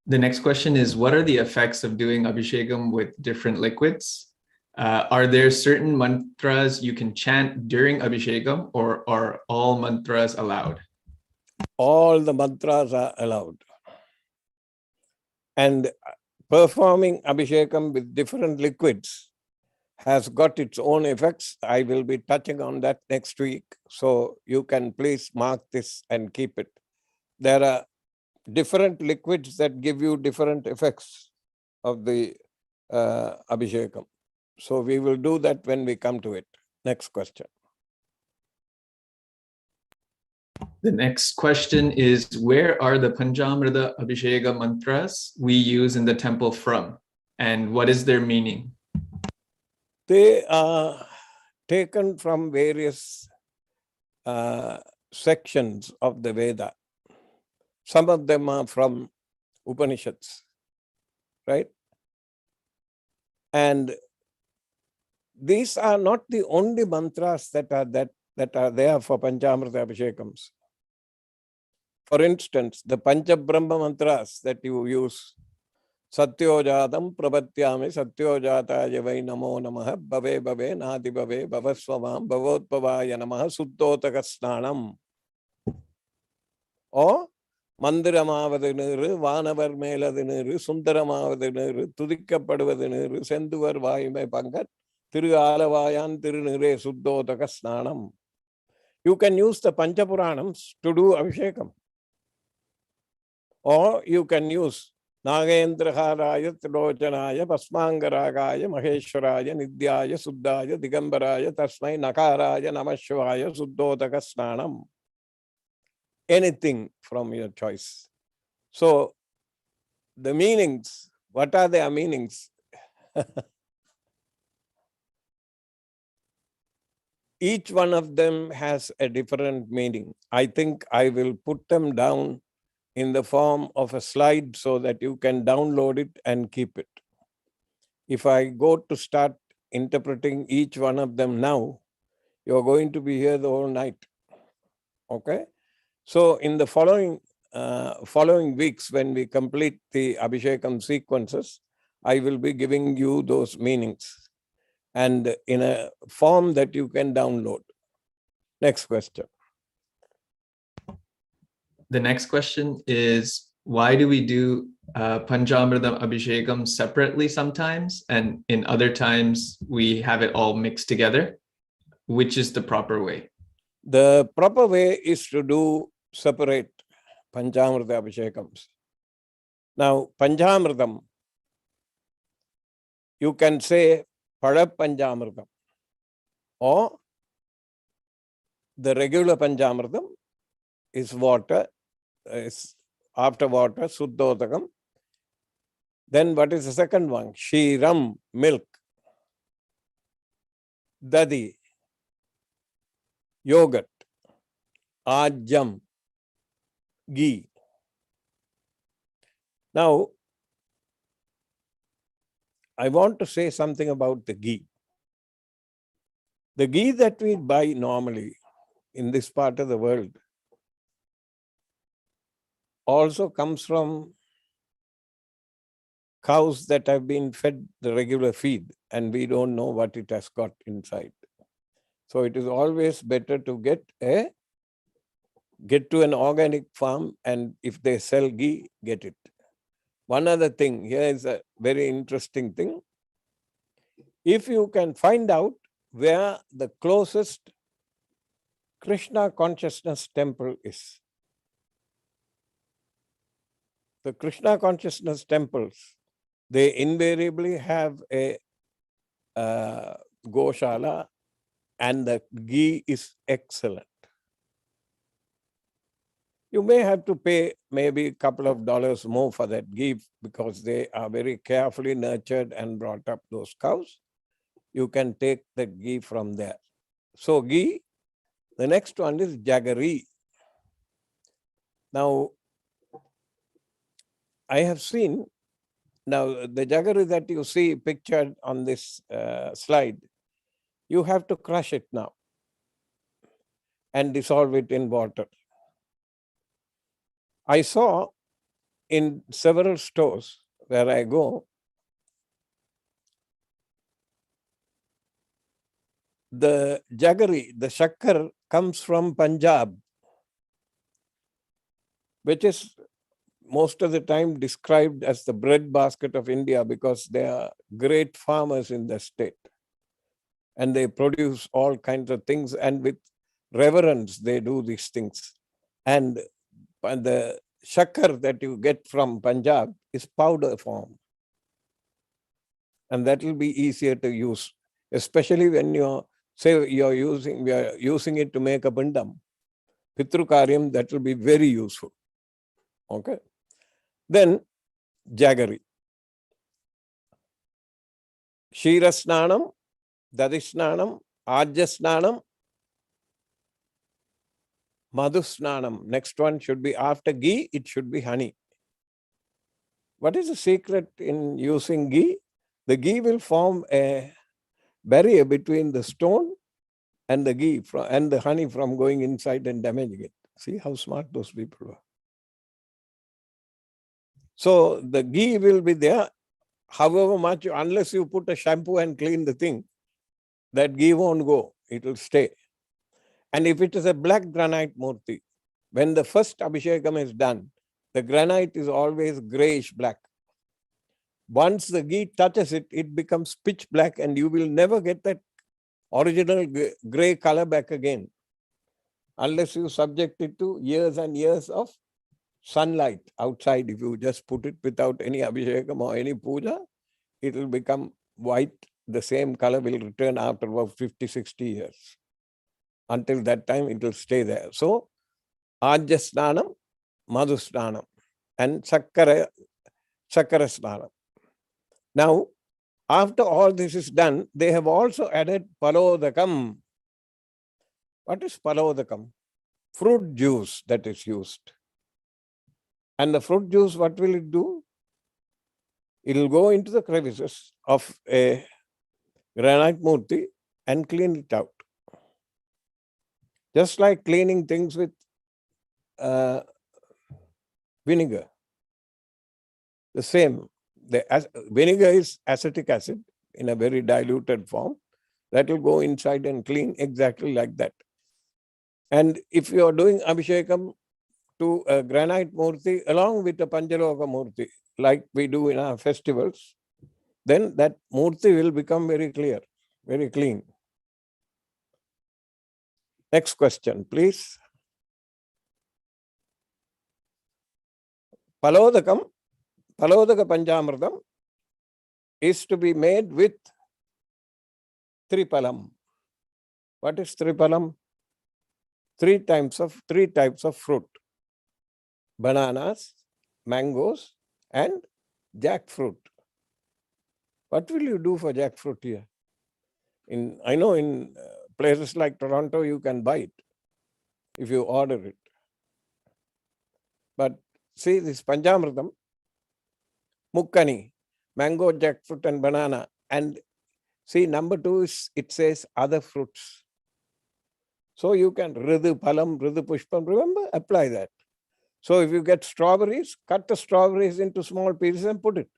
The next question is, what are the effects of doing Abhishekam with different liquids? Are there certain mantras you can chant during Abhishekam, or are all mantras allowed? All the mantras are allowed. And performing Abhishekam with different liquids has got its own effects. I will be touching on that next week. So you can please mark this and keep it. There are different liquids that give you different effects of the Abhishekam. So we will do that when we come to it. Next question. The next question is, where are the Panchamrita Abhisheka mantras we use in the temple from? And what is their meaning? They are taken from various sections of the Veda. Some of them are from Upanishads, right? And these are not the only mantras that are there for Panchamrita Abhishekams. For instance, the Panchabrahma mantras that you use, Satyojatam Prabhatyami Satyojataya Vai Namo Namaha Bhave Bhave Nadi Bhave Bhavaswamam Bhavotpavaya Namaha Suddhotakasnanam. Or Mandiramavadu Niru, Vanavar Meladu Niru, Sundaramavadu Niru, Tudikkapaduvadu Niru, Senduvar Vaime Pangat, Thiru Alavayan Thiru Nire Suddhotakasnanam. You can use the Panchapuranams to do Abhishekam. Or you can use Nagendraharaya Trilochanaya Pasmangaragaya Maheshwaraya Nidyaya Suddhaya Digambaraya Tasmai Nakaraya Namashivaya Suddhotakasnanam. Anything from your choice. So the meanings, what are their meanings? Each one of them has a different meaning. I think I will put them down in the form of a slide so that you can download it and keep it. If I go to start interpreting each one of them now, you're going to be here the whole night. Okay? So in the following weeks, when we complete the Abhishekam sequences, I will be giving you those meanings and in a form that you can download. Next question. The next question is, why do we do Panchamrita Abhishekam separately sometimes, and in other times we have it all mixed together? Which is the proper way? The proper way is to do separate Panchamrita Abhishekams. Now, Panchamritam, you can say Pada Panchamritam, or the regular Panchamritam is water, is after water, Suddhotakam. Then what is the second one? Kshiram, milk. Dadi, yogurt. Ajam, ghee. Now, I want to say something about the ghee. The ghee that we buy normally in this part of the world also comes from cows that have been fed the regular feed, and we don't know what it has got inside. So it is always better to get to an organic farm, and if they sell ghee, get it. One other thing, here is a very interesting thing. If you can find out where the closest Krishna consciousness temple is. The Krishna consciousness temples, they invariably have a goshala, and the ghee is excellent. You may have to pay maybe a couple of dollars more for that ghee because they are very carefully nurtured and brought up, those cows. You can take the ghee from there. So ghee, the next one is jaggery. Now, I have seen, now the jaggery that you see pictured on this slide, you have to crush it now and dissolve it in water. I saw in several stores where I go, the jaggery, the shakkar, comes from Punjab, which is most of the time described as the breadbasket of India because they are great farmers in the state. And they produce all kinds of things, and with reverence they do these things. And the shakkar that you get from Punjab is powder form. And that will be easier to use, especially when we are using it to make a pindam, Pitru Karyam, that will be very useful. Okay. Then Jaggery. Shirasnanam, Dadisnanam, Ajasnanam, Madhusnanam. Next one should be after ghee, it should be honey. What is the secret in using ghee? The ghee will form a barrier between the stone and the ghee and the honey from going inside and damaging it. See how smart those people are. So the ghee will be there, however much, unless you put a shampoo and clean the thing, that ghee won't go, it will stay. And if it is a black granite murti, when the first Abhishekam is done, the granite is always grayish black. Once the ghee touches it, it becomes pitch black and you will never get that original gray color back again, unless you subject it to years and years of sunlight outside. If you just put it without any Abhishekam or any puja, it will become white. The same color will return after about 50, 60 years. Until that time, it will stay there. So, Ajasnanam, Madhusnanam, and Sakkara Snanam. Now, after all this is done, they have also added Palodakam. What is Palodakam? Fruit juice that is used. And the fruit juice, what will it do? It will go into the crevices of a granite murti and clean it out. Just like cleaning things with vinegar. The same. Vinegar is acetic acid in a very diluted form. That will go inside and clean exactly like that. And if you are doing Abhishekam to a granite murti along with a Panchaloka murti, like we do in our festivals, then that murti will become very clear, very clean. Next question, please. Palodaka Panchamritam is to be made with Tripalam. What is Tripalam? Three types of fruit. Bananas, mangoes, and jackfruit. What will you do for jackfruit here? I know in places like Toronto, you can buy it if you order it. But see this Panchamritam, Mukkani, mango, jackfruit, and banana. And see, number 2 is, it says other fruits. So you can Ridu Palam, Ridu Pushpam, remember, apply that. So if you get strawberries, cut the strawberries into small pieces and put it.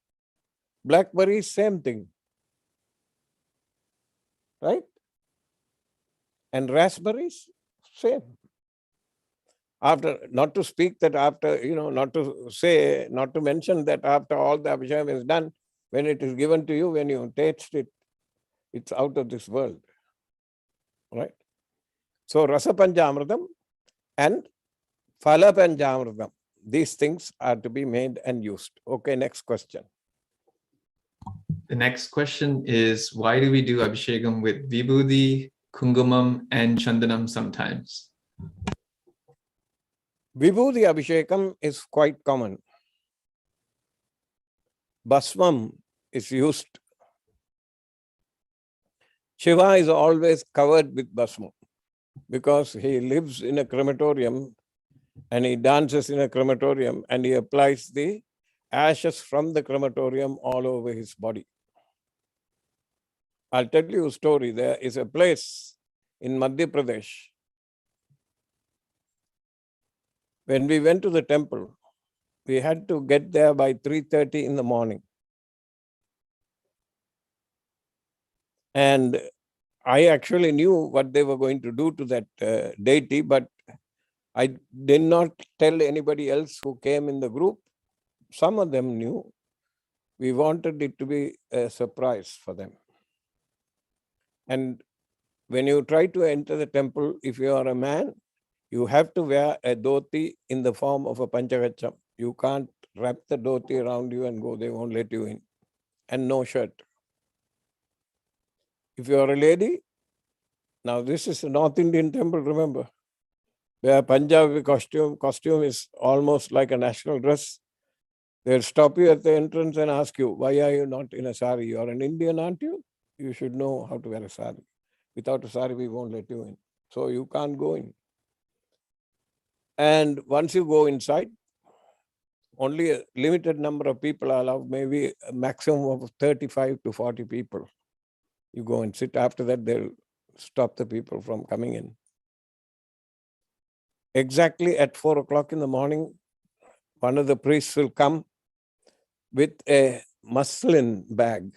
Blackberries, same thing. Right? And raspberries, same. After, not to speak that after, not to mention that after all the Abhishekam is done, when it is given to you, when you taste it, it's out of this world. Right? So Rasa Panchamritam and Phala Panchamritam, these things are to be made and used. Okay, next question. The next question is, why do we do Abhishekam with Vibhuti, Kungumam, and Chandanam sometimes? Vibhuti Abhishekam is quite common. Bhasmam is used. Shiva is always covered with Bhasmam because he lives in a crematorium and he dances in a crematorium and he applies the ashes from the crematorium all over his body. I'll tell you a story. There is a place in Madhya Pradesh. When we went to the temple, we had to get there by 3:30 in the morning. And I actually knew what they were going to do to that deity, but I did not tell anybody else who came in the group. Some of them knew. We wanted it to be a surprise for them. And when you try to enter the temple, if you are a man, you have to wear a dhoti in the form of a panchagacham. You can't wrap the dhoti around you and go, they won't let you in. And no shirt. If you are a lady, now this is a North Indian temple, remember, where Punjabi costume is almost like a national dress. They'll stop you at the entrance and ask you, why are you not in a sari? You are an Indian, aren't you? You should know how to wear a sari. Without a sari, we won't let you in. So you can't go in. And once you go inside, only a limited number of people are allowed, maybe a maximum of 35 to 40 people. You go and sit. After that, they'll stop the people from coming in. Exactly at 4 o'clock in the morning, one of the priests will come with a muslin bag.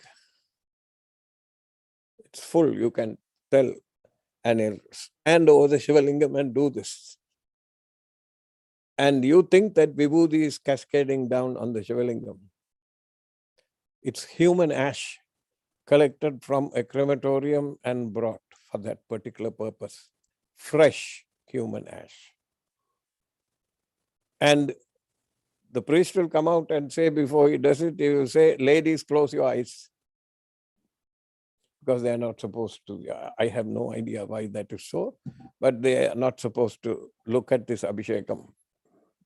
It's full, you can tell. And he'll stand over the Shivalingam and do this. And you think that vibhuti is cascading down on the Shivalingam. It's human ash collected from a crematorium and brought for that particular purpose. Fresh human ash. And the priest will come out and say, before he does it, he will say, ladies, close your eyes. Because they are not supposed to. I have no idea why that is so, but they are not supposed to look at this Abhishekam.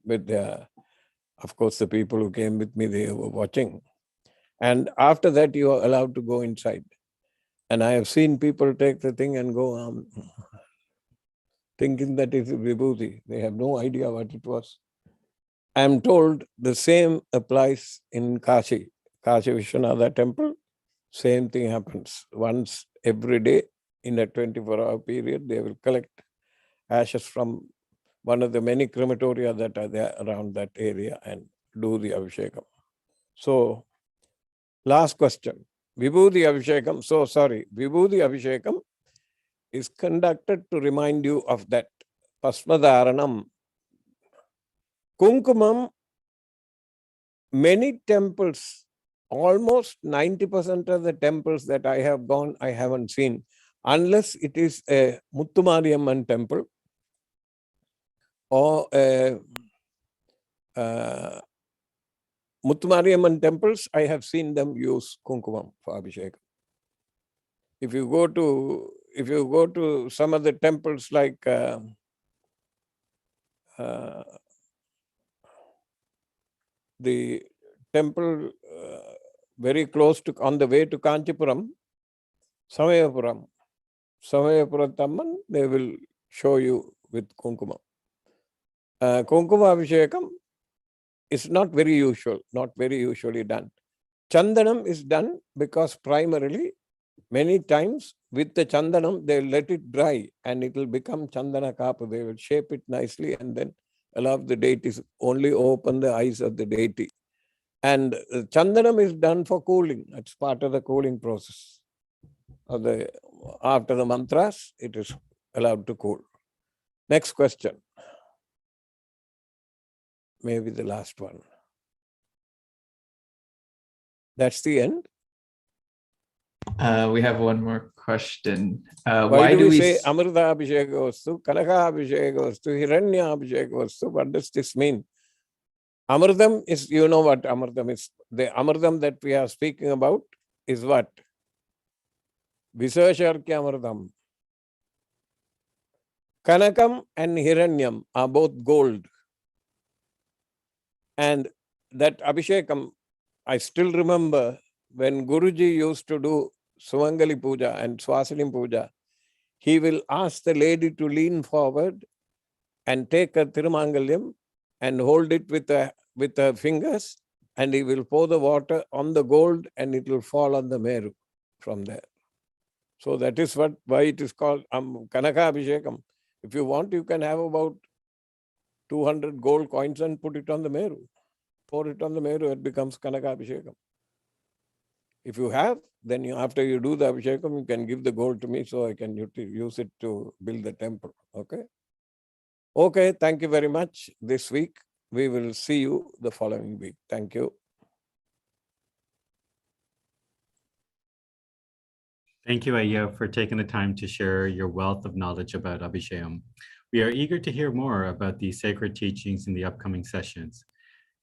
With of course, the people who came with me, they were watching. And after that, you are allowed to go inside. And I have seen people take the thing and go thinking that it is vibhuti. They have no idea what it was. I am told the same applies in Kashi Vishwanath temple. Same thing happens. Once every day in a 24-hour period, they will collect ashes from one of the many crematoria that are there around that area and do the Abhishekam. So, last question. Vibhuti Abhishekam, Vibhuti Abhishekam is conducted to remind you of that Pasmadharanam. Kunkumam, many temples, almost 90% of the temples that I have gone, I haven't seen, unless it is a Muthumariyamman temple or a Muthumariyamman temples, I have seen them use Kunkumam for Abhishekam. If you go to some of the temples like the temple very close to, on the way to Kanchipuram, Samayapuram Tamman, they will show you with Kunkuma. Kunkuma Abhishekam is not very usually done. Chandanam is done because primarily, many times with the Chandanam, they let it dry and it will become Chandana Kapu. They will shape it nicely and then allow the deities, only open the eyes of the deity. And Chandanam is done for cooling. It's part of the cooling process. After the mantras, it is allowed to cool. Next question. Maybe the last one. That's the end. We have one more question. Why do we say Amrita Abhisheka Vastu, Kanaka Abhisheka Vastu, Hiranya Abhisheka Vastu? What does this mean? Amritam is, you know what Amritam is. The Amritam that we are speaking about is what? Visesharkya Amritam. Kanakam and Hiranyam are both gold. And that Abhishekam, I still remember when Guruji used to do Sumangali Puja and Swasini Puja, he will ask the lady to lean forward and take a Tirumangalyam and hold it with her fingers, and he will pour the water on the gold and it will fall on the Meru from there. So that is why it is called Kanaka Abhishekam. If you want, you can have about 200 gold coins and put it on the Meru. Pour it on the Meru, it becomes Kanaka Abhishekam. If you have, then after you do the Abhishekam, you can give the gold to me so I can use it to build the temple. Okay? Okay, thank you very much. This week, we will see you the following week. Thank you. Thank you, Ayya, for taking the time to share your wealth of knowledge about Abhishekam. We are eager to hear more about these sacred teachings in the upcoming sessions.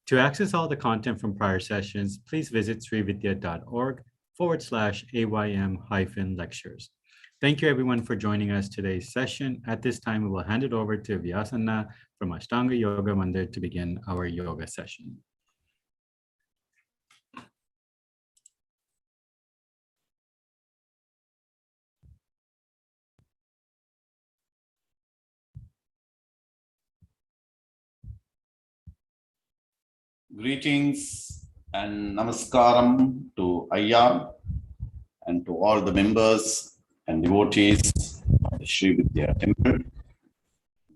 To access all the content from prior sessions, please visit srividya.org www.sanatana.org/AYM-lectures. Thank you everyone for joining us today's session. At this time, we will hand it over to Vyasana from Ashtanga Yoga Mandir to begin our yoga session. Greetings and namaskaram to Ayya and to all the members and devotees of the Sri Vidya Temple,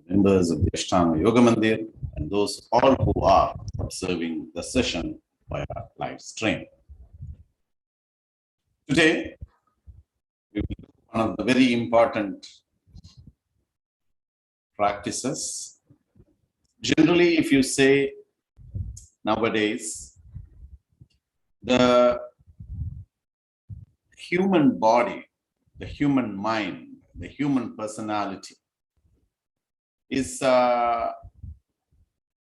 members of the Ashtanga Yoga Mandir, and those all who are observing the session via live stream. Today, we will do one of the very important practices. Generally, if you say nowadays, the human body, the human mind, the human personality is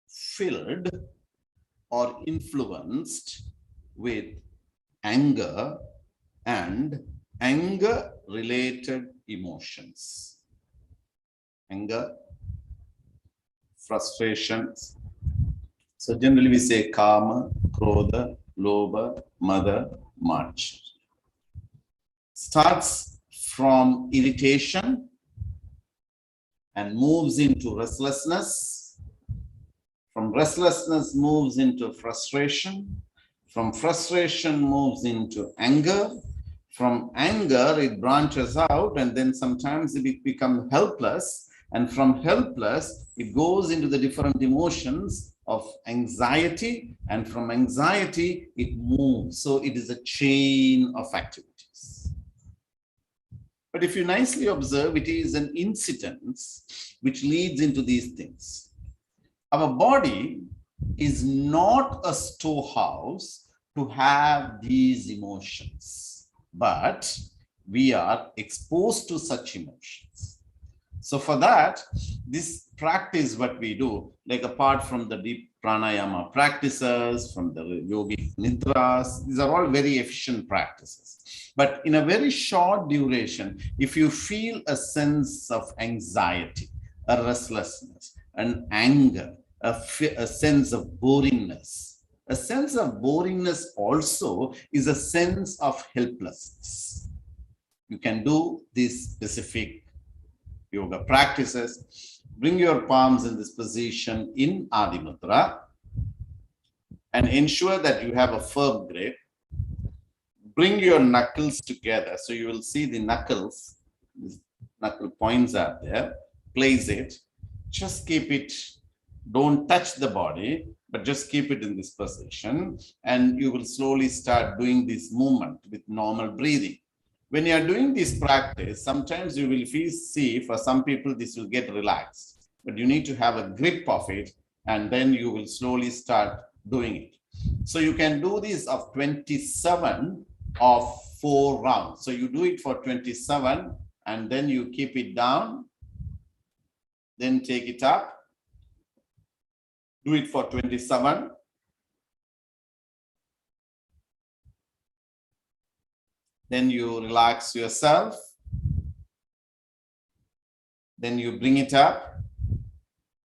filled or influenced with anger and anger-related emotions. Anger, frustrations. So generally we say Kama, Krodha, Lobha, Mada, Mach. Starts from irritation and moves into restlessness. From restlessness moves into frustration. From frustration moves into anger. From anger it branches out and then sometimes it becomes helpless. And from helpless it goes into the different emotions of anxiety, and from anxiety it moves. So it is a chain of activities. But if you nicely observe, it is an incidence which leads into these things. Our body is not a storehouse to have these emotions, but we are exposed to such emotions. So for that, this practice what we do, like apart from the deep pranayama practices, from the yogic nidras, these are all very efficient practices. But in a very short duration, if you feel a sense of anxiety, a restlessness, an anger, a sense of boringness, a sense of boringness also is a sense of helplessness. You can do these specific yoga practices. Bring your palms in this position in Adi Mudra and ensure that you have a firm grip. Bring your knuckles together. So you will see the knuckles, these knuckle points are there. Place it. Just keep it. Don't touch the body, but just keep it in this position. And you will slowly start doing this movement with normal breathing. When you are doing this practice, sometimes you will see for some people this will get relaxed, but you need to have a grip of it and then you will slowly start doing it. So you can do this of 27 of 4 rounds. So you do it for 27 and then you keep it down, then take it up, do it for 27. Then you relax yourself. Then you bring it up.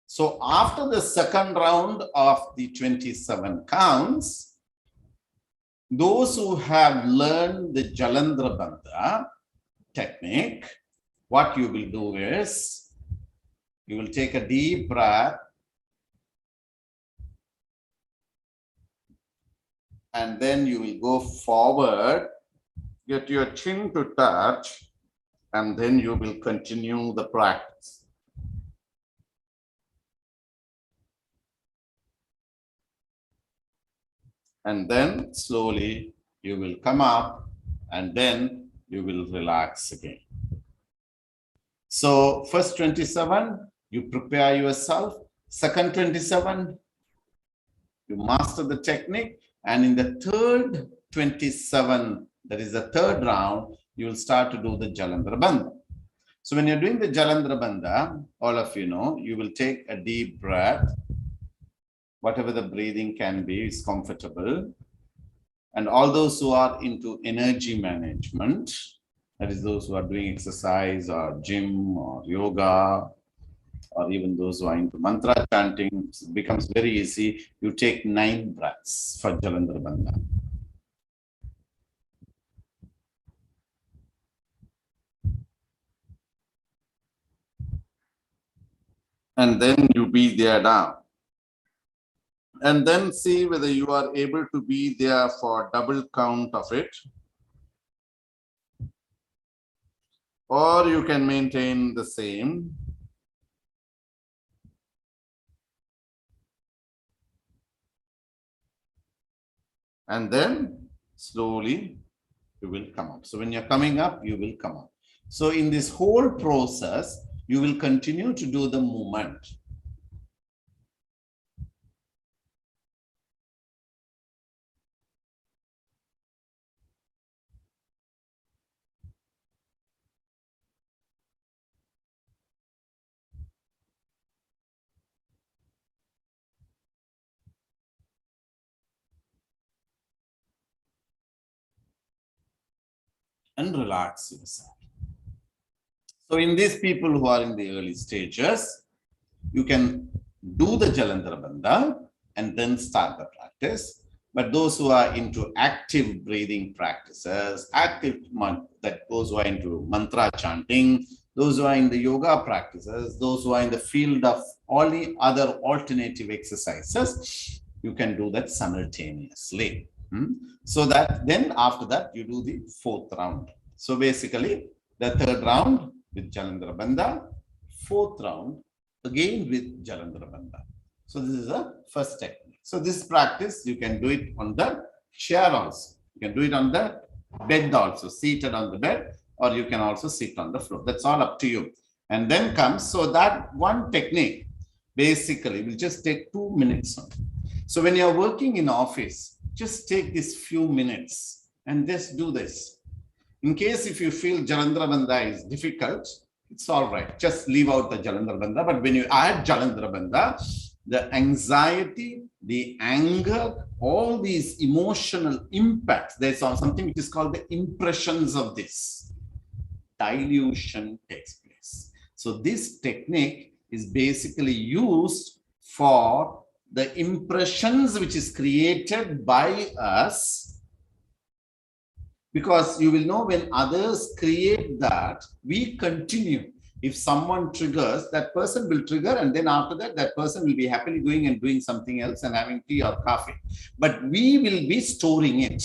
So after the second round of the 27 counts, those who have learned the Jalandhara Bandha technique, what you will do is, you will take a deep breath and then you will go forward. Get your chin to touch, and then you will continue the practice. And then slowly you will come up, and then you will relax again. So first 27, you prepare yourself. Second 27, you master the technique. And in the third 27, that is the third round, you will start to do the Jalandhara Bandha. So when you're doing the Jalandhara Bandha, all of you know, you will take a deep breath. Whatever the breathing can be is comfortable. And all those who are into energy management, that is those who are doing exercise or gym or yoga, or even those who are into mantra chanting, it becomes very easy. You take 9 breaths for Jalandhara Bandha. And then you be there down. And then see whether you are able to be there for double count of it. Or you can maintain the same. And then slowly you will come up. So when you're coming up, you will come up. So in this whole process, you will continue to do the movement. And relax yourself. So in these people who are in the early stages, you can do the Jalandhara Bandha and then start the practice. But those who are into active breathing practices, those who are into mantra chanting, those who are in the yoga practices, those who are in the field of all the other alternative exercises, you can do that simultaneously. So that then after that, you do the 4th round. So basically, the 3rd round with Jalandhara Bandha, 4th round again with Jalandhara Bandha. So this is the first technique. So this practice, you can do it on the chair also. You can do it on the bed also, seated on the bed, or you can also sit on the floor. That's all up to you. And then comes, so that one technique basically will just take 2 minutes. So when you're working in office, just take this few minutes and just do this. In case if you feel Jalandhara Bandha is difficult, it's all right. Just leave out the Jalandhara Bandha. But when you add Jalandhara Bandha, the anxiety, the anger, all these emotional impacts, there's something which is called the impressions of this. Dilution takes place. So this technique is basically used for the impressions which is created by us, because you will know when others create that, we continue. If someone triggers, that person will trigger, and then after that, that person will be happily going and doing something else and having tea or coffee. But we will be storing it,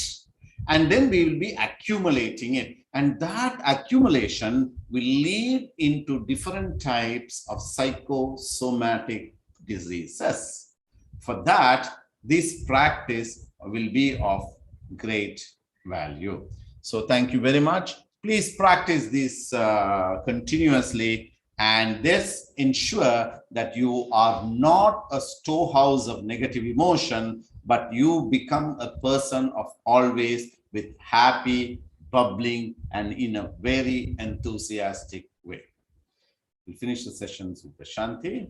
and then we will be accumulating it. And that accumulation will lead into different types of psychosomatic diseases. For that, this practice will be of great value. So thank you very much. Please practice this continuously, and this ensure that you are not a storehouse of negative emotion, but you become a person of always with happy, bubbling, and in a very enthusiastic way. We'll finish the sessions with the Shanti.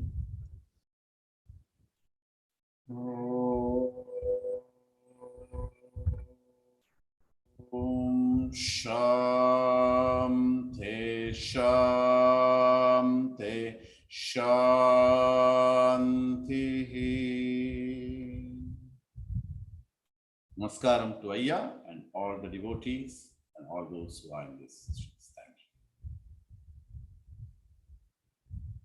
Om Shanti Shanti Shanti. Namaskaram to Ayya and all the devotees and all those who are in this.